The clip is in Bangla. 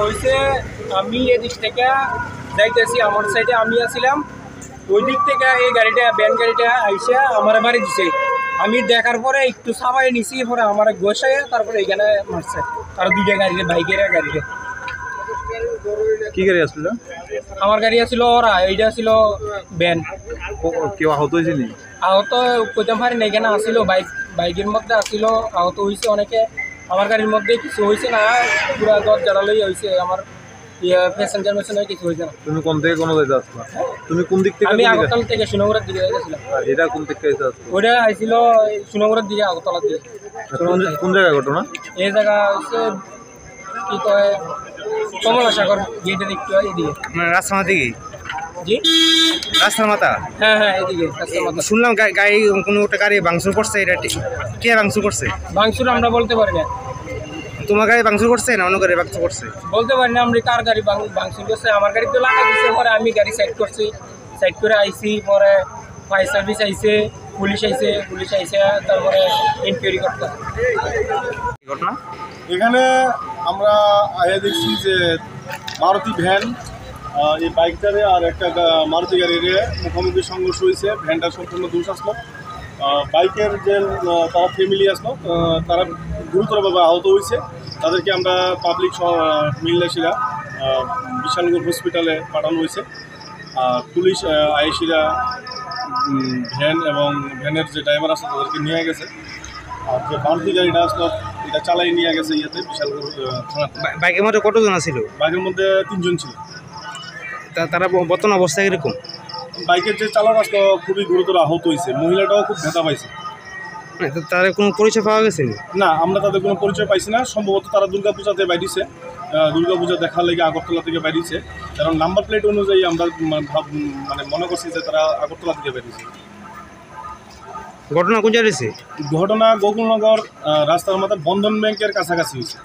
হয়েছে আমি এদিক থেকে যাইতেছি, আমার সাইডে আমি আসছিলাম, ওই দিক থেকে এই গাড়িটা ব্যান গাড়িটা আইসে আমার বাড়ি দিছে। আমি দেখার পরে একটু সাবাই নিছি, পরে আমার গোসাই তারপরে এইখানে মারছে। আর দুইটা গাড়িতে বাইকের গাড়িতে। কি গাড়ি আসছিল? আমার গাড়ি আছিল ওরা, এইটা ছিল ব্যান। কেউ আহত হয়েছে নি? আহত কইতাম পারি না, এখানে আসছিল বাইকের মধ্যে আসছিল, আহত হয়েছে অনেকে। আমার গাড়ির মধ্যে কিছু হয়েছে না, পুরা দর জানালেই হয়েছে। আমার প্যাসেঞ্জার মেশিনে কিছু হয়েছে না। তুমি কোন থেকে কোন জায়গায় আসলা? তুমি কোন দিক থেকে? আমি আগরতলা থেকে সুনামুড়ার দিকে যাইতেছিলাম। আর এটা কোন দিক থেকে আসলো? ওইটা আইছিল সুনামুড়ার দিকে, আগরতলার দিকে। কোন জায়গায় ঘটনা? এই জায়গা হচ্ছে কি কয় কমলা সাগর গেটের একটু এদিকে। রাস্তার দিকে? জি, রাস্তার মাথা? হ্যাঁ হ্যাঁ, এদিকে রাস্তার মাথা। শুনলাম গাড়ি কোনো একটা গাড়ি ভাঙচুর করছে, এটা কে ভাঙচুর করছে? ভাঙচুর আমরা বলতে পারি না। তোমার গাড়ি ভাঙচুর করছে না অন্য গাড়ি ভাঙচুর করছে? বলতে পারি না আমরা কার গাড়ি ভাঙচুর করছে। আমার গাড়ি তো লাগা দিচ্ছে, পরে আমি গাড়ি সাইড করছি, সাইড করে আইসি, পরে ফায়ার সার্ভিস আইসে, পুলিশ আইসে, তারপরে ইনকোয়ারি করতে। ঘটনা এখানে আমরা আয়া দেখছি যে মারুতি ভ্যান, এই বাইকটারে আর একটা মারুতি গাড়ির মুখোমুখি সংঘর্ষ হয়েছে। ভ্যানটা সম্পূর্ণ দোষ আসলো। বাইকের যে তারা ফ্যামিলি আসলো, তারা গুরুতরভাবে আহত হয়েছে। তাদেরকে আমরা পাবলিক মিল্লাসীরা বিশালগড় হসপিটালে পাঠানো হয়েছে। আর পুলিশ আইসিরা ভ্যান এবং ভ্যানের যে ড্রাইভার আছে তাদেরকে নিয়ে গেছে। আর যে মারুতি গাড়িটা আসলো এটা চালাই নিয়ে গেছে ইয়েতে বিশালগড় থানাতে। বাইকের মধ্যে কতজন ছিল? বাইকের মধ্যে 3 জন ছিল। তারা বর্তমান অবস্থা কিরকম? বাইকের যে চালক আসলো খুবই গুরুতর আহত হয়েছে, মহিলাটাও খুব ব্যথা পাইছে। তাদের কোনো পরিচয় পাওয়া গেছে না, আমরা তাদের কোনো পরিচয় পাইছি না। সম্ভবত তারা দুর্গাপূজাতে বাইরেছে, দুর্গাপূজা দেখার লেগে আগরতলা থেকে বাইরেছে। কারণ নাম্বার প্লেট অনুযায়ী আমরা মানে মনে করছি যে তারা আগরতলা থেকে বেরিয়েছে। ঘটনা কোন জায়গায়? ঘটনা গোকুলনগর রাস্তার মাথা বন্ধন ব্যাংকের কাছাকাছি হয়েছে।